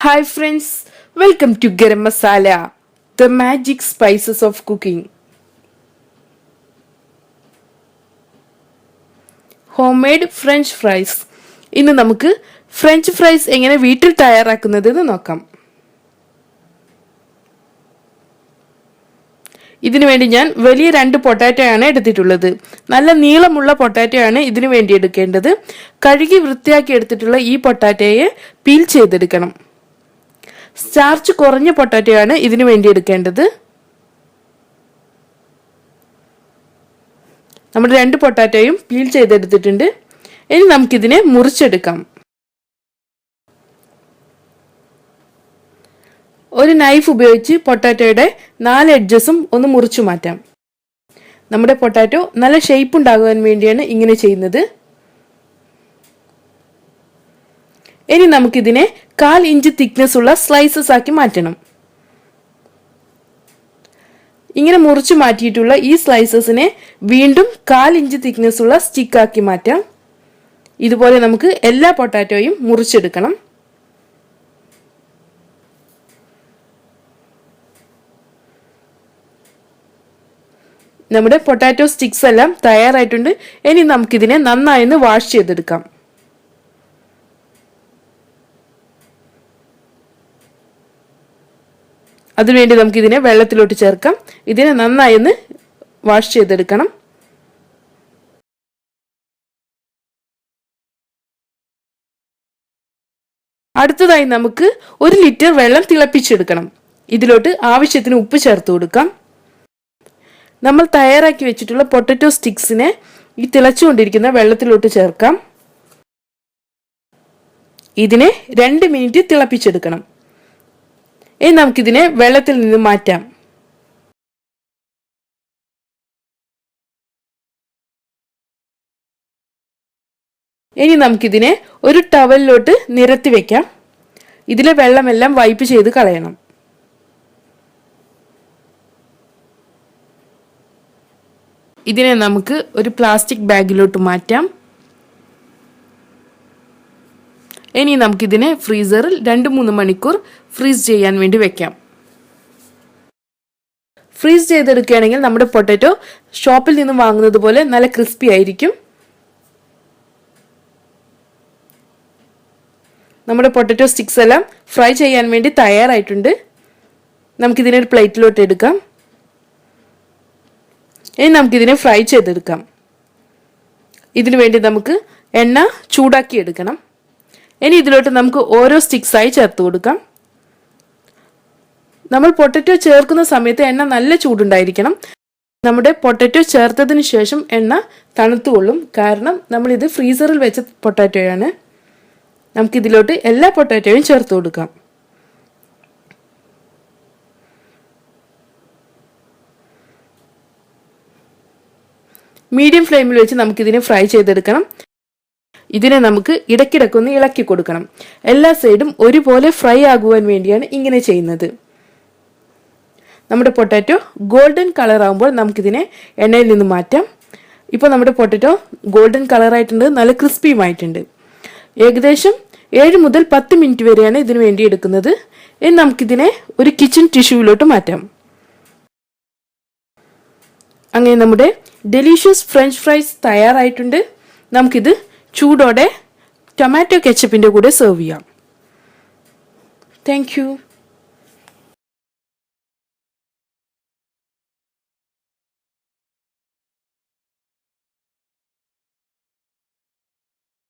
Hi friends, welcome to Garam Masala, the magic spices of cooking. Homemade French fries. ഇന്ന് നമുക്ക് French fries എങ്ങനെ വീട്ടിൽ തയ്യാറാക്കുന്നതെന്ന് നോക്കാം. ഇതിനു വേണ്ടി ഞാൻ വലിയ 2 പൊട്ടാറ്റോയാണ് എടുത്തിട്ടുള്ളത്. നല്ല നീളമുള്ള പൊട്ടാറ്റോയാണ് ഇതിനു വേണ്ടി എടുക്കേണ്ടത്. കഴുകി വൃത്തിയാക്കി എടുത്തിട്ടുള്ള ഈ പൊട്ടാറ്റോയെ പീൽ ചെയ്തെടുക്കണം. സ്റ്റാർച്ച് കുറഞ്ഞ പൊട്ടാറ്റോയാണ് ഇതിനു വേണ്ടി എടുക്കേണ്ടത്. നമ്മൾ 2 പൊട്ടാറ്റോയും പീൽ ചെയ്തെടുത്തിട്ടുണ്ട്. ഇനി നമുക്കിതിനെ മുറിച്ചെടുക്കാം. ഒരു നൈഫ് ഉപയോഗിച്ച് പൊട്ടാറ്റോയുടെ 4 എഡ്ജസും ഒന്ന് മുറിച്ചു മാറ്റാം. നമ്മുടെ പൊട്ടാറ്റോ നല്ല ഷേപ്പ് ഉണ്ടാകുവാൻ വേണ്ടിയാണ് ഇങ്ങനെ ചെയ്യുന്നത്. ഇനി നമുക്കിതിനെ 1/4 ഇഞ്ച് തിക്നെസ് ഉള്ള സ്ലൈസസ് ആക്കി മാറ്റണം. ഇങ്ങനെ മുറിച്ചു മാറ്റിയിട്ടുള്ള ഈ സ്ലൈസസിനെ വീണ്ടും 1/4 ഇഞ്ച് തിക്നെസ് ഉള്ള സ്റ്റിക്ക് ആക്കി മാറ്റാം. ഇതുപോലെ നമുക്ക് എല്ലാ പൊട്ടാറ്റോയും മുറിച്ചെടുക്കണം. നമ്മുടെ പൊട്ടാറ്റോ സ്റ്റിക്സ് എല്ലാം തയ്യാറായിട്ടുണ്ട്. ഇനി നമുക്കിതിനെ നന്നായി വാഷ് ചെയ്തെടുക്കാം. അതിനുവേണ്ടി നമുക്കിതിനെ വെള്ളത്തിലോട്ട് ചേർക്കാം. ഇതിനെ നന്നായി വാഷ് ചെയ്തെടുക്കണം. അടുത്തതായി നമുക്ക് 1 ലിറ്റർ വെള്ളം തിളപ്പിച്ചെടുക്കണം. ഇതിലോട്ട് ആവശ്യത്തിന് ഉപ്പ് ചേർത്ത് കൊടുക്കാം. നമ്മൾ തയ്യാറാക്കി വെച്ചിട്ടുള്ള പൊട്ടറ്റോ സ്റ്റിക്സിനെ ഈ തിളച്ചുകൊണ്ടിരിക്കുന്ന വെള്ളത്തിലോട്ട് ചേർക്കാം. ഇതിനെ 2 മിനിറ്റ് തിളപ്പിച്ചെടുക്കണം. ഇനി നമുക്കിതിനെ വെള്ളത്തിൽ നിന്ന് മാറ്റാം. ഇനി നമുക്കിതിനെ ഒരു ടവലിലോട്ട് നിരത്തി വെക്കാം. ഇതിലെ വെള്ളമെല്ലാം വൈപ്പ് ചെയ്ത് കളയണം. ഇതിനെ നമുക്ക് ഒരു പ്ലാസ്റ്റിക് ബാഗിലോട്ട് മാറ്റാം. ഇനി നമുക്കിതിനെ ഫ്രീസറിൽ 2-3 മണിക്കൂർ ഫ്രീസ് ചെയ്യാൻ വേണ്ടി വെക്കാം. ഫ്രീസ് ചെയ്തെടുക്കുകയാണെങ്കിൽ നമ്മുടെ പൊട്ടാറ്റോ ഷോപ്പിൽ നിന്ന് വാങ്ങുന്നത് പോലെ നല്ല ക്രിസ്പി ആയിരിക്കും. നമ്മുടെ പൊട്ടാറ്റോ സ്റ്റിക്സ് എല്ലാം ഫ്രൈ ചെയ്യാൻ വേണ്ടി തയ്യാറായിട്ടുണ്ട്. നമുക്കിതിനെ ഒരു പ്ലേറ്റിലോട്ട് എടുക്കാം. ഇനി നമുക്കിതിനെ ഫ്രൈ ചെയ്തെടുക്കാം. ഇതിനു വേണ്ടി നമുക്ക് എണ്ണ ചൂടാക്കി എടുക്കണം. ഇനി ഇതിലോട്ട് നമുക്ക് ഓരോ സ്റ്റിക്സായി ചേർത്ത് കൊടുക്കാം. നമ്മൾ പൊട്ടറ്റോ ചേർക്കുന്ന സമയത്ത് എണ്ണ നല്ല ചൂടുണ്ടായിരിക്കണം. നമ്മുടെ പൊട്ടറ്റോ ചേർത്തതിന് ശേഷം എണ്ണ തണുത്തുകൊള്ളും. കാരണം നമ്മളിത് ഫ്രീസറിൽ വെച്ച പൊട്ടാറ്റോയാണ്. നമുക്കിതിലോട്ട് എല്ലാ പൊട്ടാറ്റോയും ചേർത്ത് കൊടുക്കാം. മീഡിയം ഫ്ലെയിമിൽ വെച്ച് നമുക്കിതിനെ ഫ്രൈ ചെയ്തെടുക്കണം. ഇതിനെ നമുക്ക് ഇടയ്ക്കിടയ്ക്കൊന്ന് ഇളക്കി കൊടുക്കണം. എല്ലാ സൈഡും ഒരുപോലെ ഫ്രൈ ആകുവാൻ വേണ്ടിയാണ് ഇങ്ങനെ ചെയ്യുന്നത്. നമ്മുടെ പൊട്ടാറ്റോ ഗോൾഡൻ കളർ ആകുമ്പോൾ നമുക്കിതിനെ എണ്ണയിൽ നിന്ന് മാറ്റാം. ഇപ്പോൾ നമ്മുടെ പൊട്ടാറ്റോ ഗോൾഡൻ കളറായിട്ടുണ്ട്, നല്ല ക്രിസ്പിയുമായിട്ടുണ്ട്. ഏകദേശം 7 മുതൽ 10 മിനിറ്റ് വരെയാണ് ഇതിനു വേണ്ടി എടുക്കുന്നത്. ഇനി നമുക്കിതിനെ ഒരു കിച്ചൺ ടിഷ്യൂവിലോട്ട് മാറ്റാം. അങ്ങനെ നമ്മുടെ ഡെലീഷ്യസ് ഫ്രഞ്ച് ഫ്രൈസ് തയ്യാറായിട്ടുണ്ട്. നമുക്കിത് ചൂടോടെ ടൊമാറ്റോ കെച്ചപ്പിന്റെ കൂടെ സെർവ് ചെയ്യാം. Thank you.